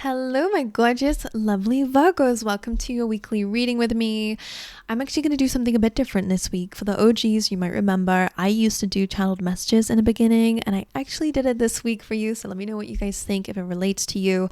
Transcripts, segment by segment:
Hello, my gorgeous, lovely Virgos. Welcome to your weekly reading with me. I'm actually going to do something a bit different this week. For the OGs, you might remember I used to do channeled messages in the beginning, and I actually did it this week for you. So let me know what you guys think, if it relates to you.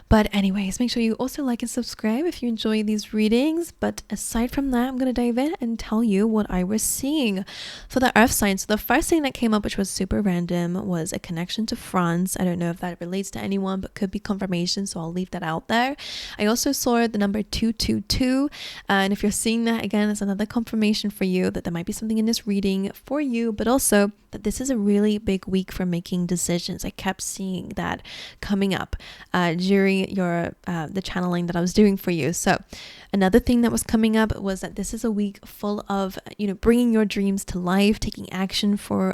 But anyways, make sure you also like and subscribe if you enjoy these readings. But aside from that, I'm going to dive in and tell you what I was seeing for the earth signs. So the first thing that came up, which was super random, was a connection to France. I don't know if that relates to anyone, but could be confirmation. So I'll leave that out there. I also saw the number 222. And if you're seeing that again, it's another confirmation for you that there might be something in this reading for you, but also that this is a really big week for making decisions. I kept seeing that coming up during your the channeling that I was doing for you. So another thing that was coming up was that this is a week full of bringing your dreams to life, taking action for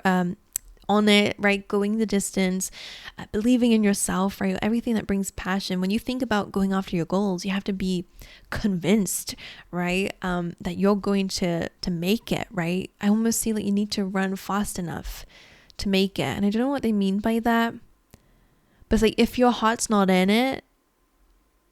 on it, right? Going the distance, believing in yourself, right? Everything that brings passion. When you think about going after your goals, you have to be convinced, right? That you're going to make it, right? I almost see that you need to run fast enough to make it. And I don't know what they mean by that, but it's like, if your heart's not in it,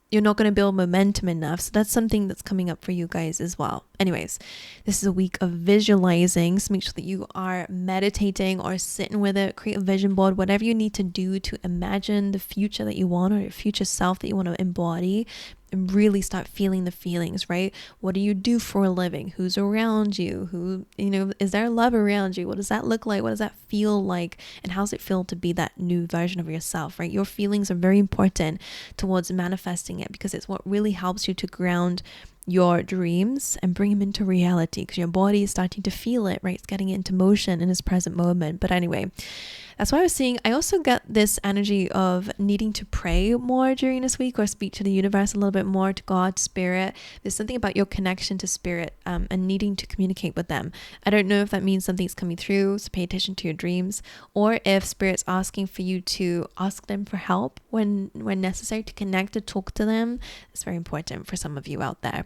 you're not going to build momentum enough. So that's something that's coming up for you guys as well. Anyways, this is a week of visualizing. So make sure that you are meditating or sitting with it, create a vision board, whatever you need to do to imagine the future that you want, or your future self that you want to embody, and really start feeling the feelings, right? What do you do for a living? Who's around you? Who, is there love around you? What does that look like? What does that feel like? And how's it feel to be that new version of yourself, right? Your feelings are very important towards manifesting it, because it's what really helps you to ground your dreams and bring them into reality, because your body is starting to feel it, right? It's getting it into motion in this present moment. But anyway, that's what I was seeing. I also get this energy of needing to pray more during this week, or speak to the universe a little bit more, to God, spirit. There's something about your connection to spirit and needing to communicate with them. I don't know if that means something's coming through, so pay attention to your dreams, or if spirit's asking for you to ask them for help when necessary, to connect, to talk to them. It's very important for some of you out there.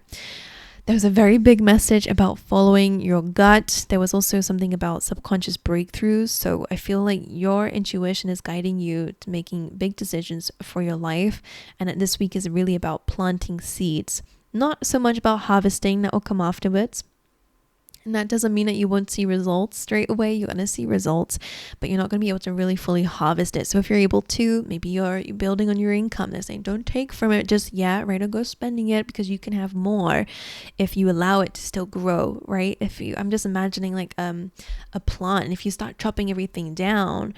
There was a very big message about following your gut. There was also something about subconscious breakthroughs. So I feel like your intuition is guiding you to making big decisions for your life. And that this week is really about planting seeds, not so much about harvesting that will come afterwards. And that doesn't mean that you won't see results straight away. You're going to see results, but you're not going to be able to really fully harvest it. So if you're able to, maybe you're building on your income. They're saying don't take from it just yet, right? Or go spending it, because you can have more if you allow it to still grow, right? I'm just imagining like a plant, and if you start chopping everything down,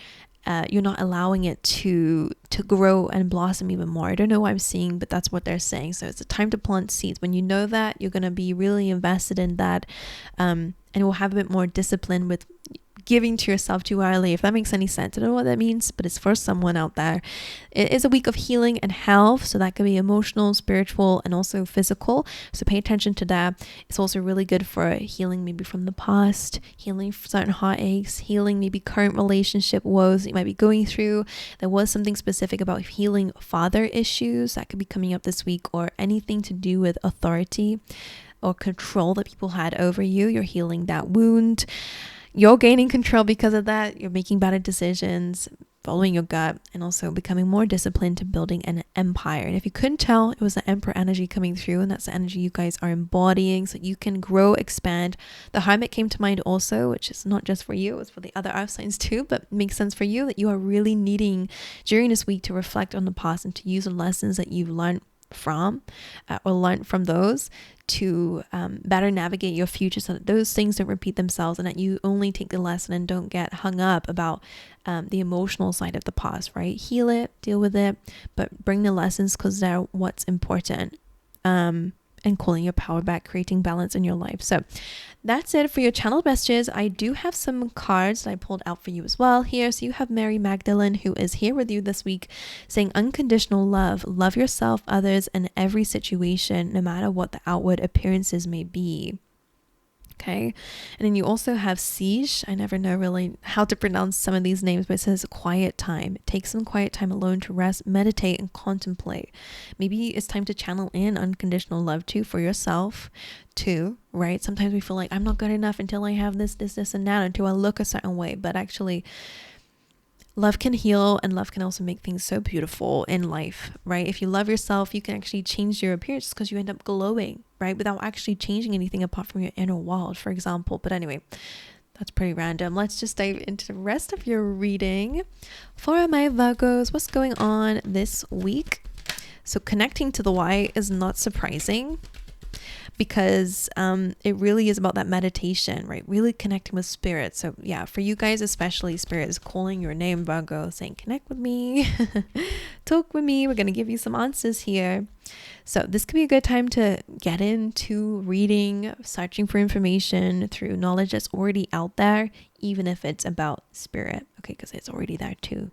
you're not allowing it to grow and blossom even more. I don't know what I'm seeing, but that's what they're saying. So it's a time to plant seeds. When you know that, you're going to be really invested in that, and will have a bit more discipline with giving to yourself too early, if that makes any sense. I don't know what that means, but it's for someone out there. It is a week of healing and health, so that could be emotional, spiritual, and also physical. So pay attention to that. It's also really good for healing maybe from the past, healing certain heartaches, healing maybe current relationship woes that you might be going through. There was something specific about healing father issues that could be coming up this week, or anything to do with authority or control that people had over you. You're healing that wound. You're gaining control because of that. You're making better decisions, following your gut, and also becoming more disciplined to building an empire. And if you couldn't tell, it was the Emperor energy coming through, and that's the energy you guys are embodying, so you can grow, expand. The Hermit came to mind also, which is not just for you, it's for the other earth signs too, but makes sense for you, that you are really needing during this week to reflect on the past and to use the lessons that you've learned from or learn from those to better navigate your future, so that those things don't repeat themselves, and that you only take the lesson and don't get hung up about the emotional side of the past, right? Heal it, deal with it, but bring the lessons, because they're what's important. And calling your power back, creating balance in your life. So that's it for your channel messages. I do have some cards that I pulled out for you as well here. So you have Mary Magdalene, who is here with you this week, saying unconditional love. Love yourself, others, and every situation, no matter what the outward appearances may be. Okay. And then you also have Siege. I never know really how to pronounce some of these names, but it says quiet time. Take some quiet time alone to rest, meditate, and contemplate. Maybe it's time to channel in unconditional love too, for yourself too, right? Sometimes we feel like I'm not good enough until I have this, and that, until I look a certain way. But actually, love can heal, and love can also make things so beautiful in life, right? If you love yourself, you can actually change your appearance because you end up glowing, right? Without actually changing anything apart from your inner world, for example. But anyway, that's pretty random. Let's just dive into the rest of your reading. For my Virgos, what's going on this week? So connecting to the why is not surprising, because it really is about that meditation, right? Really connecting with spirit. So yeah, for you guys especially, spirit is calling your name, Virgo, saying connect with me, talk with me, we're going to give you some answers here. So this could be a good time to get into reading, searching for information through knowledge that's already out there, even if it's about spirit, okay, because it's already there too.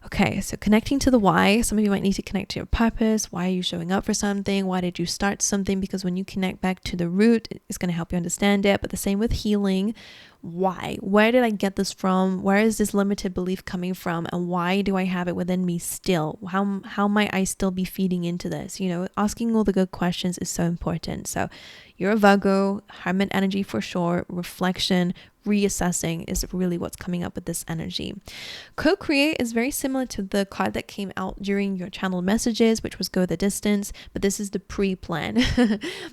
Okay, so connecting to the why. Some of you might need to connect to your purpose. Why are you showing up for something? Why did you start something? Because when you connect back to the root, it's going to help you understand it. But the same with healing. Why? Where did I get this from? Where is this limited belief coming from? And why do I have it within me still? How might I still be feeding into this? You know, asking all the good questions is so important. So you're a Virgo, Hermit energy for sure. Reflection, reassessing is really what's coming up with this energy. Co-create is very similar to the card that came out during your channeled messages, which was go the distance, but this is the pre-plan.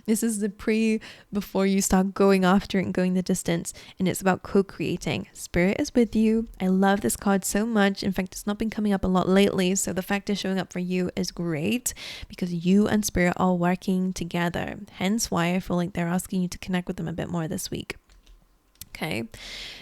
This is the before you start going after it and going the distance, and it's about co-creating. Spirit is with you. I love this card so much. In fact, it's not been coming up a lot lately, so the fact it's showing up for you is great, because you and spirit are working together. Hence why I feel like they're asking you to connect with them a bit more this week. Okay,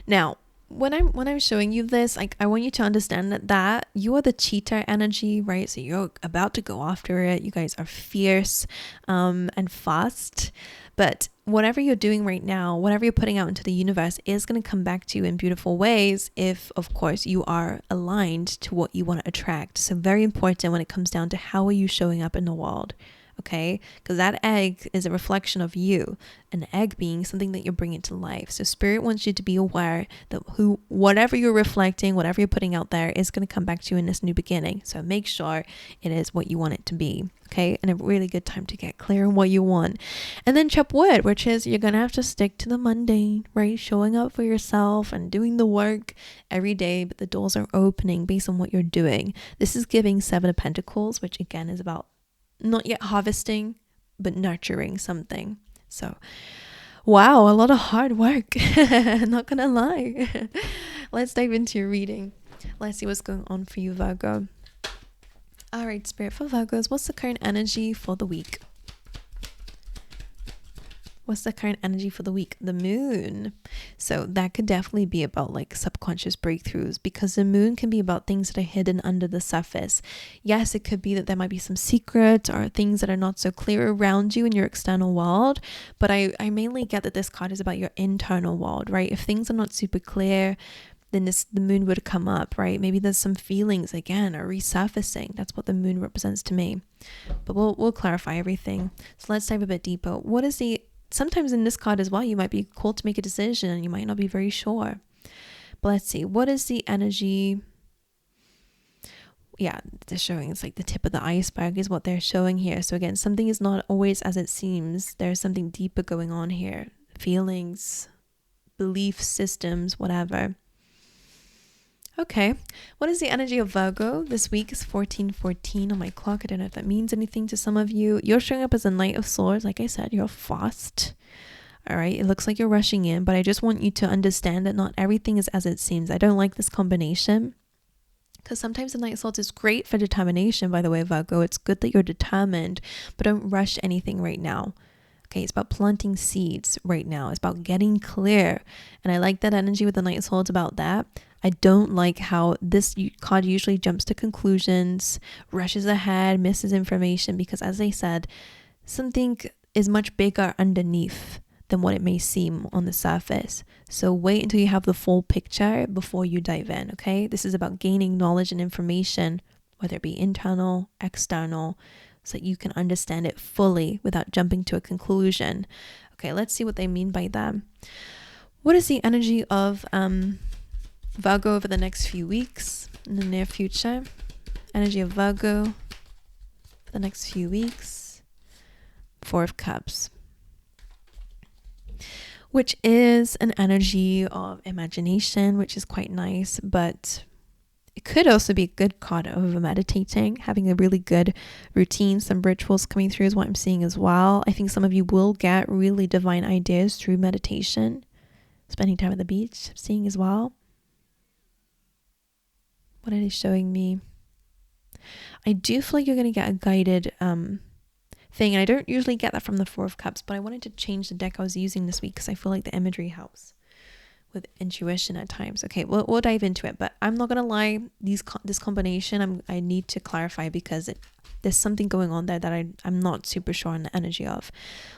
now when I'm showing you this, like, I want you to understand that you are the cheetah energy, right? So you're about to go after it. You guys are fierce and fast, but whatever you're doing right now, whatever you're putting out into the universe is going to come back to you in beautiful ways if, of course, you are aligned to what you want to attract. So very important when it comes down to how are you showing up in the world. Okay, because that egg is a reflection of you, an egg being something that you're bringing to life. So spirit wants you to be aware that whatever you're reflecting, whatever you're putting out there is going to come back to you in this new beginning. So make sure it is what you want it to be. Okay, and a really good time to get clear on what you want. And then chop wood, which is you're going to have to stick to the mundane, right? Showing up for yourself and doing the work every day, but the doors are opening based on what you're doing. This is giving Seven of Pentacles, which again is about not yet harvesting, but nurturing something. So, wow, a lot of hard work. Not gonna lie. Let's dive into your reading. Let's see what's going on for you, Virgo. All right, Spirit, for Virgos, what's the current energy for the week? What's the current energy for the week? The moon. So that could definitely be about like subconscious breakthroughs, because the moon can be about things that are hidden under the surface. Yes, it could be that there might be some secrets or things that are not so clear around you in your external world. But I mainly get that this card is about your internal world, right? If things are not super clear, then the moon would come up, right? Maybe there's some feelings again are resurfacing. That's what the moon represents to me. But we'll clarify everything. So let's dive a bit deeper. What is sometimes in this card as well, you might be called to make a decision and you might not be very sure. But let's see, what is the energy? Yeah, they're showing it's like the tip of the iceberg is what they're showing here. So again, something is not always as it seems. There's something deeper going on here. Feelings, belief systems, whatever. Okay, what is the energy of Virgo? This week is 1414 on my clock. I don't know if that means anything to some of you. You're showing up as a Knight of Swords. Like I said, you're fast. All right, it looks like you're rushing in, but I just want you to understand that not everything is as it seems. I don't like this combination, because sometimes the Knight of Swords is great for determination, by the way, Virgo. It's good that you're determined, but don't rush anything right now. Okay, it's about planting seeds right now. It's about getting clear. And I like that energy with the Knight of Swords about that. I don't like how this card usually jumps to conclusions, rushes ahead, misses information, because as I said, something is much bigger underneath than what it may seem on the surface. So wait until you have the full picture before you dive in, okay? This is about gaining knowledge and information, whether it be internal, external, so that you can understand it fully without jumping to a conclusion. Okay, let's see what they mean by that. What is the energy of Virgo over the next few weeks, in the near future? Energy of Virgo for the next few weeks. Four of Cups, which is an energy of imagination, which is quite nice, but It could also be a good card over meditating, having a really good routine, some rituals coming through is what I'm seeing as well. I think some of you will get really divine ideas through meditation, spending time at the beach, seeing as well. What are they showing me? I do feel like you're going to get a guided thing. And I don't usually get that from the Four of Cups, but I wanted to change the deck I was using this week because I feel like the imagery helps with intuition at times. Okay, we'll dive into it, but I'm not gonna lie, this combination I need to clarify because there's something going on there that I'm not super sure on the energy of.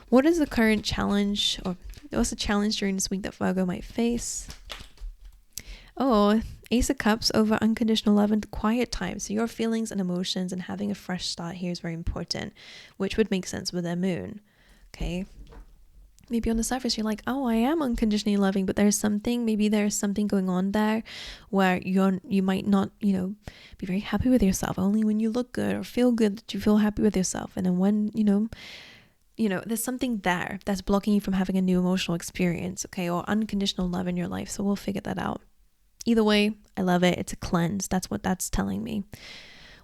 What is the current challenge, or what's the challenge during this week that Virgo might face? Oh, Ace of Cups over unconditional love and quiet time. So your feelings and emotions and having a fresh start here is very important, which would make sense with their moon. Okay, maybe on the surface you're like, oh, I am unconditionally loving, but there's something going on there where you might not, be very happy with yourself. Only when you look good or feel good that you feel happy with yourself. And then when, there's something there that's blocking you from having a new emotional experience, okay, or unconditional love in your life. So we'll figure that out. Either way, I love it. It's a cleanse. That's what that's telling me.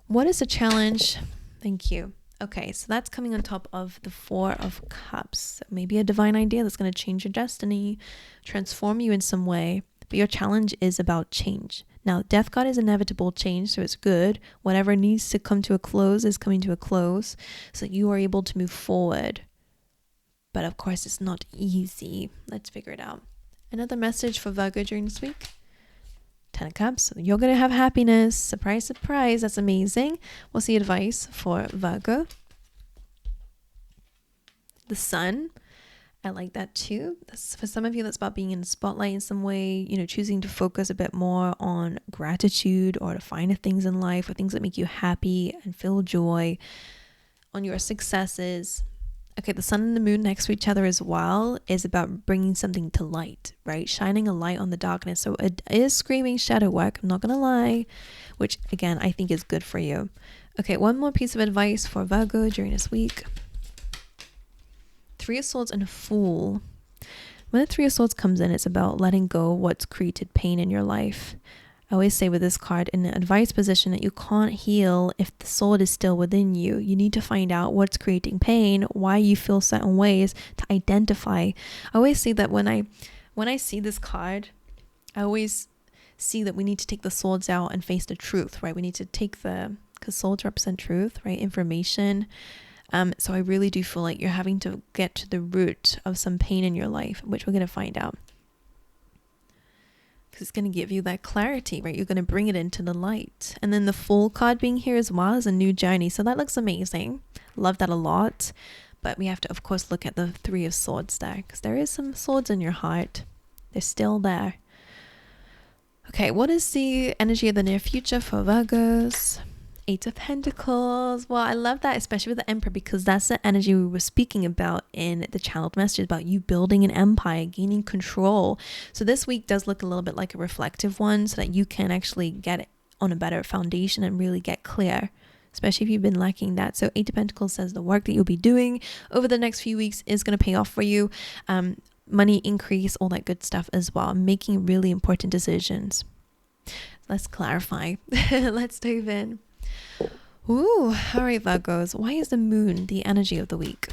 What is the challenge? Thank you. Okay, so that's coming on top of the Four of Cups. So maybe a divine idea that's going to change your destiny, transform you in some way. But your challenge is about change. Now, Death card is inevitable change, so it's good. Whatever needs to come to a close is coming to a close, so you are able to move forward. But of course, it's not easy. Let's figure it out. Another message for Virgo during this week. 10 of Cups. You're going to have happiness. Surprise, surprise. That's amazing. What's the advice for Virgo? The Sun. I like that too. For some of you, that's about being in the spotlight in some way, choosing to focus a bit more on gratitude or to find the things in life or things that make you happy and feel joy, on your successes. Okay, the sun and the moon next to each other as well is about bringing something to light, right? Shining a light on the darkness. So it is screaming shadow work, I'm not going to lie, which again, I think is good for you. Okay, one more piece of advice for Virgo during this week. Three of Swords and a Fool. When the Three of Swords comes in, it's about letting go what's created pain in your life. I always say with this card in the advice position that you can't heal if the sword is still within you. You need to find out what's creating pain, why you feel certain ways, to identify. I always say that when I see this card, I always see that we need to take the swords out and face the truth, right? We need to take because swords represent truth, right? Information. So I really do feel like you're having to get to the root of some pain in your life, which we're going to find out. It's going to give you that clarity, right? You're going to bring it into the light. And then the Fool card being here as well is a new journey. So that looks amazing. Love that a lot. But we have to, of course, look at the Three of Swords there, because there is some swords in your heart. They're still there. Okay, what is the energy of the near future for Virgos? Eight of Pentacles. Well, I love that, especially with the Emperor, because that's the energy we were speaking about in the channeled messages about you building an empire, gaining control. So this week does look a little bit like a reflective one, so that you can actually get it on a better foundation and really get clear, especially if you've been lacking that. So Eight of Pentacles says the work that you'll be doing over the next few weeks is going to pay off for you. Money increase, all that good stuff as well. Making really important decisions. Let's clarify. Let's dive in. Ooh, all right, Virgos. Why is the moon the energy of the week?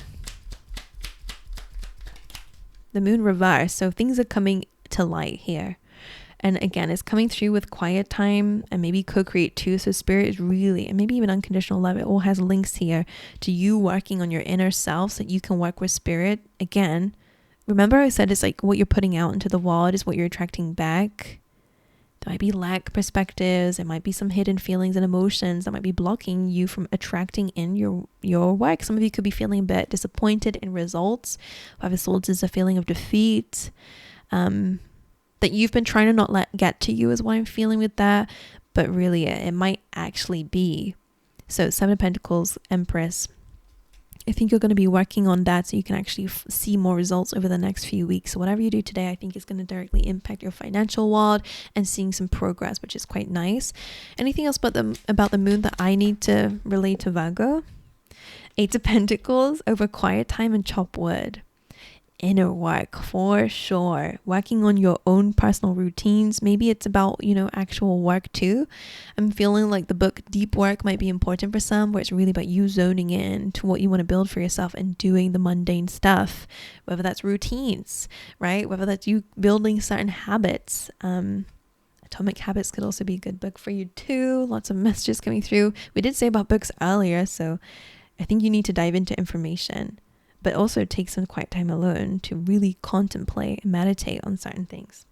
The moon reverse. So things are coming to light here. And again, it's coming through with quiet time and maybe co-create too. So spirit is really, and maybe even unconditional love, it all has links here to you working on your inner self so that you can work with spirit. Again, remember I said it's like what you're putting out into the world is what you're attracting back. There might be lack perspectives. There might be some hidden feelings and emotions that might be blocking you from attracting in your work. Some of you could be feeling a bit disappointed in results. Five of Swords is a feeling of defeat that you've been trying to not let get to you is what I'm feeling with that. But really it might actually be. So Seven of Pentacles, Empress. I think you're going to be working on that so you can actually see more results over the next few weeks. So whatever you do today, I think is going to directly impact your financial world and seeing some progress, which is quite nice. Anything else about the moon that I need to relate to Virgo? Eight of Pentacles over quiet time and chop wood. inner work for sure. Working on your own personal routines. Maybe it's about, actual work too. I'm feeling like the book Deep Work might be important for some, where it's really about you zoning in to what you want to build for yourself and doing the mundane stuff, whether that's routines, right? Whether that's you building certain habits. Atomic Habits could also be a good book for you too. Lots of messages coming through. We did say about books earlier, so I think you need to dive into information, but also take some quiet time alone to really contemplate and meditate on certain things.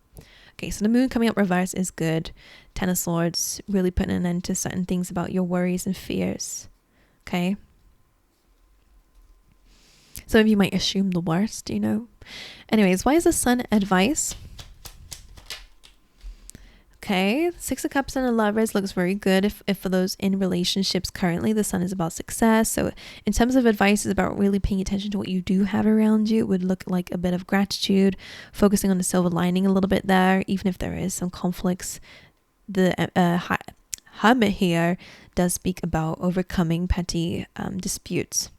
Okay, so the moon coming up reverse is good. Ten of Swords, really putting an end to certain things about your worries and fears. Okay. Some of you might assume the worst, Anyways, why is the Sun advice? Okay, Six of Cups and a Lovers looks very good if for those in relationships currently. The Sun is about success. So in terms of advice, is about really paying attention to what you do have around you. It would look like a bit of gratitude, focusing on the silver lining a little bit there, even if there is some conflicts. The Hermit here does speak about overcoming petty disputes.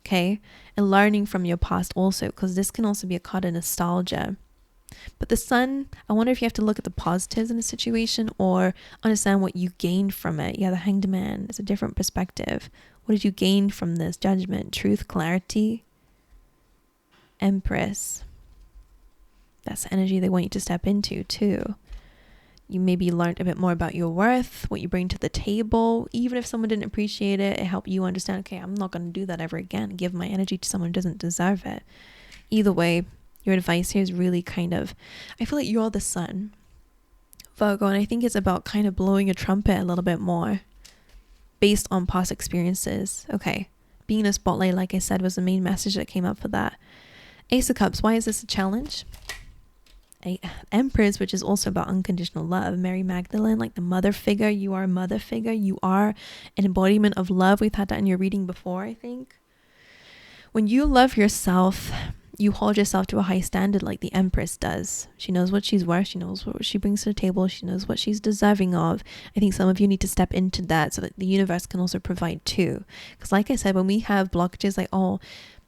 Okay, and learning from your past also, because this can also be a card of nostalgia. But the Sun, I wonder if you have to look at the positives in a situation or understand what you gained from it. Yeah, the Hanged Man is a different perspective. What did you gain from this? Judgment, truth, clarity, Empress. That's the energy they want you to step into too. You maybe learned a bit more about your worth, what you bring to the table. Even if someone didn't appreciate it, it helped you understand, okay, I'm not going to do that ever again. Give my energy to someone who doesn't deserve it. Either way, your advice here is really I feel like you're the Sun, Virgo, and I think it's about kind of blowing a trumpet a little bit more based on past experiences. Okay, being in a spotlight, like I said, was the main message that came up for that. Ace of Cups, why is this a challenge? Empress, which is also about unconditional love. Mary Magdalene, like the mother figure. You are a mother figure. You are an embodiment of love. We've had that in your reading before, I think. When you love yourself, you hold yourself to a high standard like the Empress does. She knows what she's worth. She knows what she brings to the table. She knows what she's deserving of. I think some of you need to step into that so that the universe can also provide too. Because like I said, when we have blockages like, oh,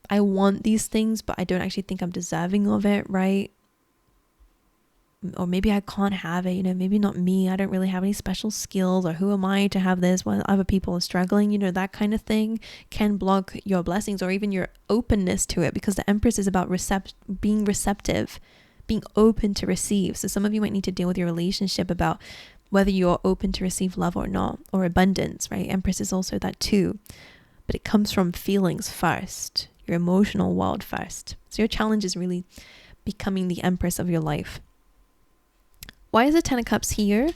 I want these things, but I don't actually think I'm deserving of it, right? Or maybe I can't have it, maybe not me. I don't really have any special skills, or who am I to have this when other people are struggling? That kind of thing can block your blessings or even your openness to it, because the Empress is about being receptive, being open to receive. So some of you might need to deal with your relationship about whether you're open to receive love or not, or abundance, right? Empress is also that too. But it comes from feelings first, your emotional world first. So your challenge is really becoming the Empress of your life. Why is the Ten of Cups here?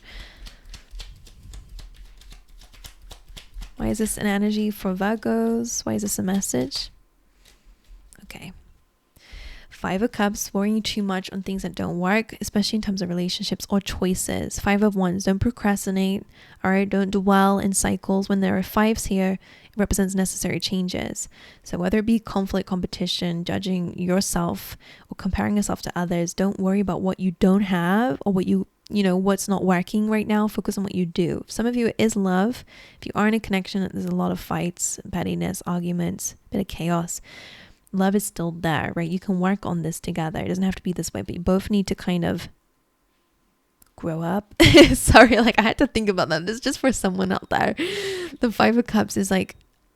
Why is this an energy for Virgos? Why is this a message? Okay. Five of Cups, worrying too much on things that don't work, especially in terms of relationships or choices. Five of Wands, don't procrastinate. All right, don't dwell in cycles. When there are fives here, it represents necessary changes. So whether it be conflict, competition, judging yourself, or comparing yourself to others, don't worry about what you don't have or what what's not working right now. Focus on what you do. Some of you, it is love. If you are in a connection, there's a lot of fights, pettiness, arguments, a bit of chaos. Love is still there, right? You can work on this together. It doesn't have to be this way, but you both need to kind of grow up. Sorry, I had to think about that. This is just for someone out there. The Five of Cups is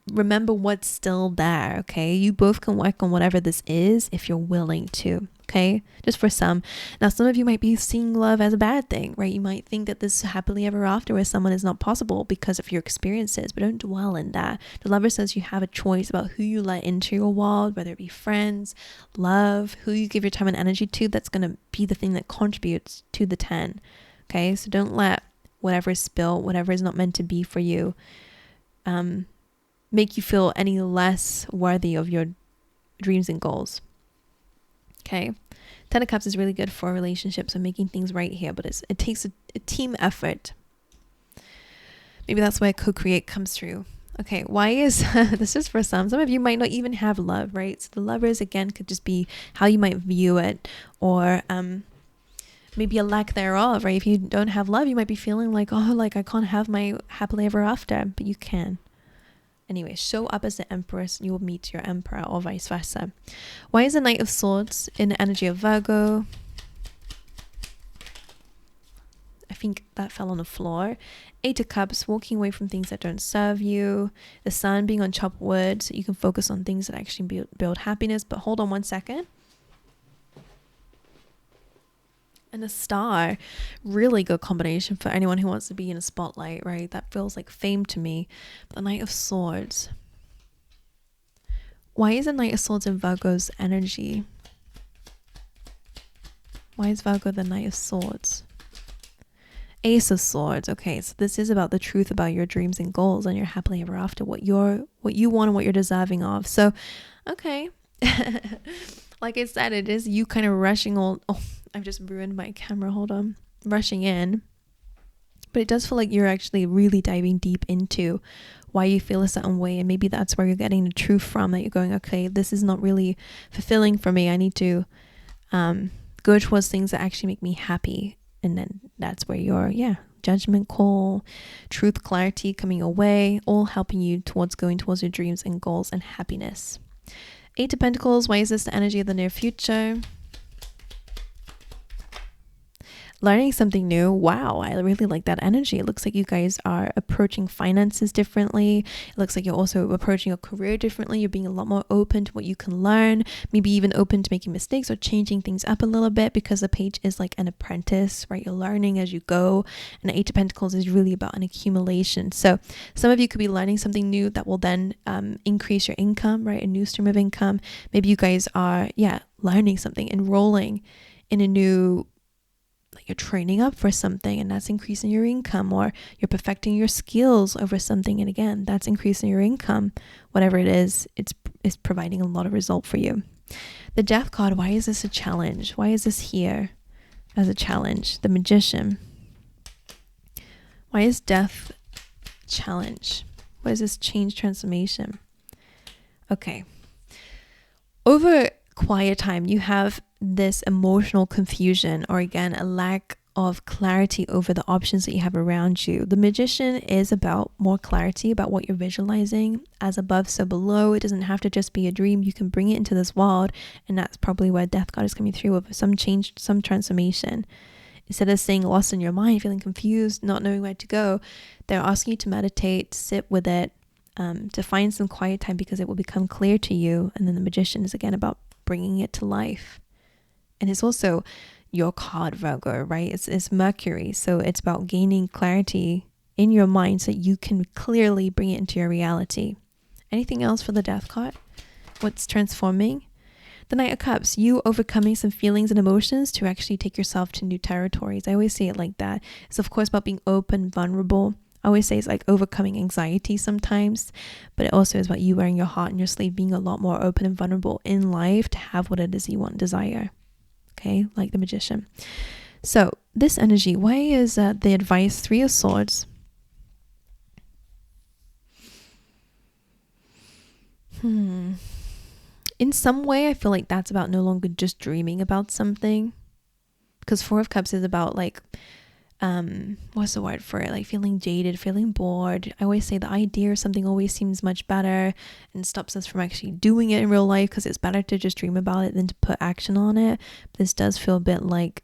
remember what's still there, okay? You both can work on whatever this is if you're willing to, okay? Just for some. Now, some of you might be seeing love as a bad thing, right? You might think that this happily ever after with someone is not possible because of your experiences, but don't dwell in that. The Lover says you have a choice about who you let into your world, whether it be friends, love, who you give your time and energy to. That's going to be the thing that contributes to the 10, okay? So don't let whatever is spilled, whatever is not meant to be for you, make you feel any less worthy of your dreams and goals. Okay. Ten of Cups is really good for relationships and making things right here, but it takes a team effort. Maybe that's why co-create comes through. Okay, why is this is for some of you might not even have love, right? So the Lovers again could just be how you might view it, or maybe a lack thereof, right? If you don't have love, you might be feeling I can't have my happily ever after, but you can. Anyway, show up as the Empress, you will meet your Emperor, or vice versa. Why is the Knight of Swords in the energy of Virgo? I think that fell on the floor. 8 of Cups, walking away from things that don't serve you. The Sun being on chopped wood, so you can focus on things that actually build happiness. But hold on one second. And a Star, really good combination for anyone who wants to be in a spotlight, right? That feels like fame to me. The Knight of Swords. Why is the Knight of Swords in Virgo's energy? Why is Virgo the Knight of Swords? Ace of Swords. Okay, so this is about the truth about your dreams and goals and your happily ever after, what you want and what you're deserving of. So, okay. Like I said, it is you kind of rushing all. Oh, I've just ruined my camera. Hold on. Rushing in. But it does feel like you're actually really diving deep into why you feel a certain way. And maybe that's where you're getting the truth from, that you're going, okay, this is not really fulfilling for me. I need to go towards things that actually make me happy. And then that's where your judgment call, truth, clarity coming away, all helping you towards going towards your dreams and goals and happiness. 8 of Pentacles. Why is this the energy of the near future? Learning something new. Wow, I really like that energy. It looks like you guys are approaching finances differently. It looks like you're also approaching your career differently. You're being a lot more open to what you can learn, maybe even open to making mistakes or changing things up a little bit, because the page is like an apprentice, right? You're learning as you go. And the 8 of Pentacles is really about an accumulation. So some of you could be learning something new that will then increase your income, right? A new stream of income. Maybe you guys are, learning something, enrolling in a new, you're training up for something and that's increasing your income, or you're perfecting your skills over something, and again, that's increasing your income. Whatever it is, it's providing a lot of result for you. The Death card. Why is this a challenge? Why is this here as a challenge? The Magician. Why is death challenge? What is this change, transformation? Okay. Over quiet time, you have this emotional confusion, or again, a lack of clarity over the options that you have around you. The Magician is about more clarity about what you're visualizing, as above so below. It doesn't have to just be a dream. You can bring it into this world, and that's probably where Death card is coming through, with some change, some transformation. Instead of staying lost in your mind, feeling confused, not knowing where to go, they're asking you to meditate, sit with it, to find some quiet time, because it will become clear to you. And then the Magician is again about bringing it to life. And it's also your card, Virgo, right? It's Mercury. So it's about gaining clarity in your mind so you can clearly bring it into your reality. Anything else for the Death card? What's transforming? The Knight of Cups, you overcoming some feelings and emotions to actually take yourself to new territories. I always say it like that. It's of course about being open, vulnerable. I always say it's like overcoming anxiety sometimes, but it also is about you wearing your heart on your sleeve, being a lot more open and vulnerable in life to have what it is you want and desire. Okay, like the Magician. So this energy, why is the advice 3 of Swords? In some way, I feel like that's about no longer just dreaming about something, because 4 of Cups is about like, what's the word for it? Like feeling jaded, feeling bored. I always say the idea of something always seems much better and stops us from actually doing it in real life, because it's better to just dream about it than to put action on it. This does feel a bit like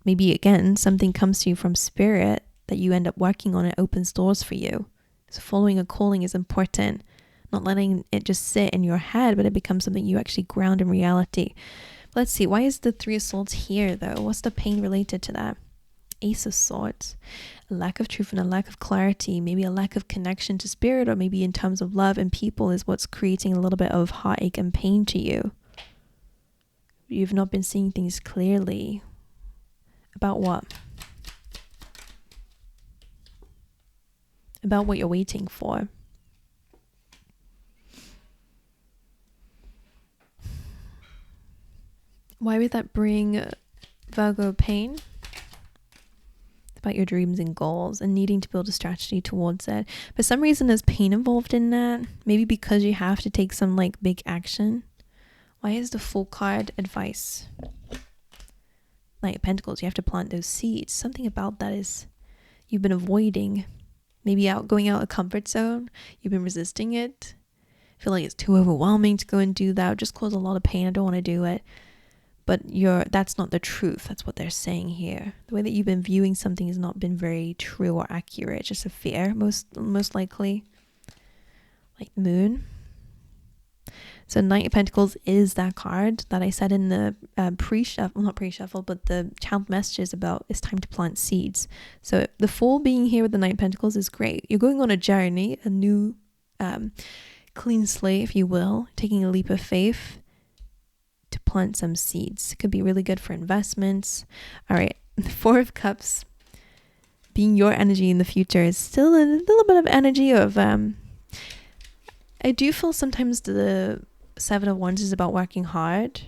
maybe again something comes to you from spirit that you end up working on. It opens doors for you. So following a calling is important, not letting it just sit in your head, but it becomes something you actually ground in reality. Let's see, why is the 3 of Swords here though? What's the pain related to that? Ace of Swords, a lack of truth and a lack of clarity, maybe a lack of connection to spirit, or maybe in terms of love and people is what's creating a little bit of heartache and pain to you. You've not been seeing things clearly. About what? About what you're waiting for. Why would that bring Virgo pain? About your dreams and goals and needing to build a strategy towards it. For some reason there's pain involved in that, maybe because you have to take some like big action. Why is the Fool card advice? Knight of Pentacles, you have to plant those seeds. Something about that is you've been avoiding maybe going out a comfort zone. You've been resisting it. Feel like it's too overwhelming to go and do that. It would just cause a lot of pain. I don't want to do it. But that's not the truth. That's what they're saying here. The way that you've been viewing something has not been very true or accurate. It's just a fear, most likely. Like Moon. So Knight of Pentacles is that card that I said in the pre-shuffle, not pre-shuffle, but the channeled messages about it's time to plant seeds. So the Fool being here with the Knight of Pentacles is great. You're going on a journey, a new clean slate, if you will, taking a leap of faith to plant some seeds. It could be really good for investments. All right, the Four of Cups being your energy in the future is still a little bit of energy of I do feel sometimes the Seven of Wands is about working hard,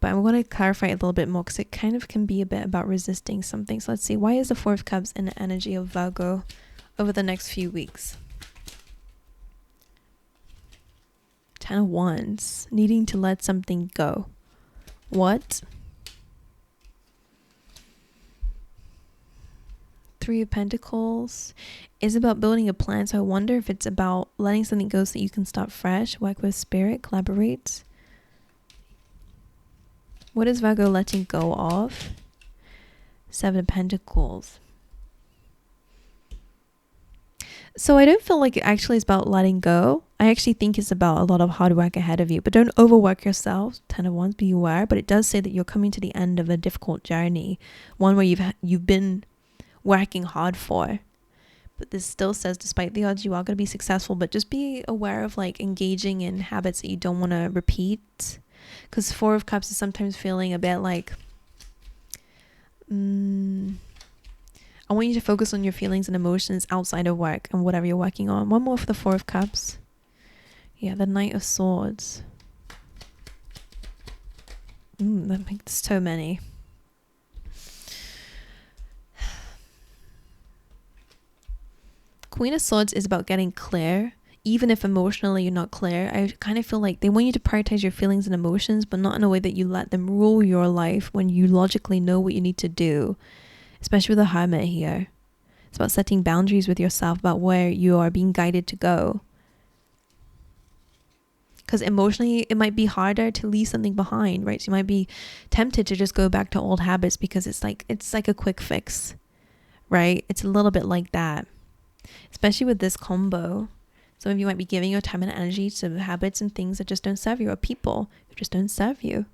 but I'm going to clarify it a little bit more because it kind of can be a bit about resisting something. So let's see, why is the Four of Cups in the energy of Virgo over the next few weeks? Ten of Wands, needing to let something go. What? Three of Pentacles is about building a plan. So I wonder if it's about letting something go so that you can start fresh, work with spirit, collaborate. What is Virgo letting go of? Seven of Pentacles. So I don't feel like it actually is about letting go. I actually think it's about a lot of hard work ahead of you, but don't overwork yourself. Ten of Wands, be aware. But it does say that you're coming to the end of a difficult journey, one where you've been working hard for. But this still says, despite the odds, you are going to be successful, but just be aware of like engaging in habits that you don't want to repeat. Because Four of Cups is sometimes feeling a bit like, I want you to focus on your feelings and emotions outside of work and whatever you're working on. One more for the Four of Cups. Yeah, the Knight of Swords. That makes so many. Queen of Swords is about getting clear. Even if emotionally you're not clear, I kind of feel like they want you to prioritize your feelings and emotions, but not in a way that you let them rule your life when you logically know what you need to do, especially with the Hermit here. It's about setting boundaries with yourself about where you are being guided to go. Because emotionally, it might be harder to leave something behind, right? So you might be tempted to just go back to old habits because it's like a quick fix, right? It's a little bit like that, especially with this combo. Some of you might be giving your time and energy to habits and things that just don't serve you, or people who just don't serve you,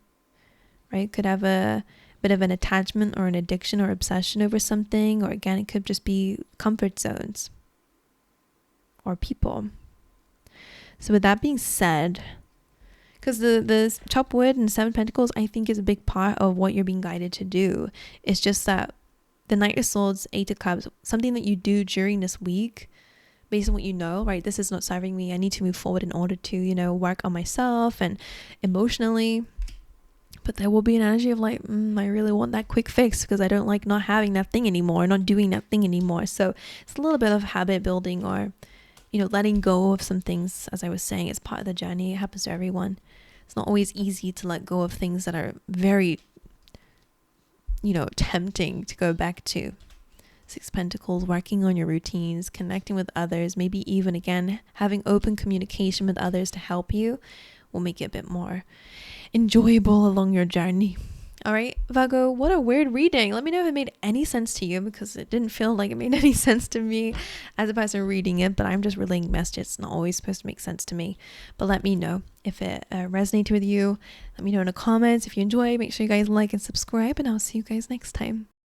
right? Could have a bit of an attachment or an addiction or obsession over something, or again, it could just be comfort zones or people. So with that being said, because the top wood and Seven Pentacles, I think is a big part of what you're being guided to do. It's just that the Knight of Swords, Eight of Cups, something that you do during this week, based on what you know, right? This is not serving me. I need to move forward in order to, work on myself and emotionally. But there will be an energy of like, I really want that quick fix because I don't like not having that thing anymore, not doing that thing anymore. So it's a little bit of habit building or, letting go of some things. As I was saying, it's part of the journey. It happens to everyone. It's not always easy to let go of things that are very, tempting to go back to. Six of Pentacles, working on your routines, connecting with others, maybe even again having open communication with others to help you will make it a bit more enjoyable along your journey. All right, Virgo, what a weird reading. Let me know if it made any sense to you, because it didn't feel like it made any sense to me as a person reading it, but I'm just relaying messages. It's not always supposed to make sense to me, but let me know if it resonated with you. Let me know in the comments. If you enjoy, make sure you guys like and subscribe, and I'll see you guys next time.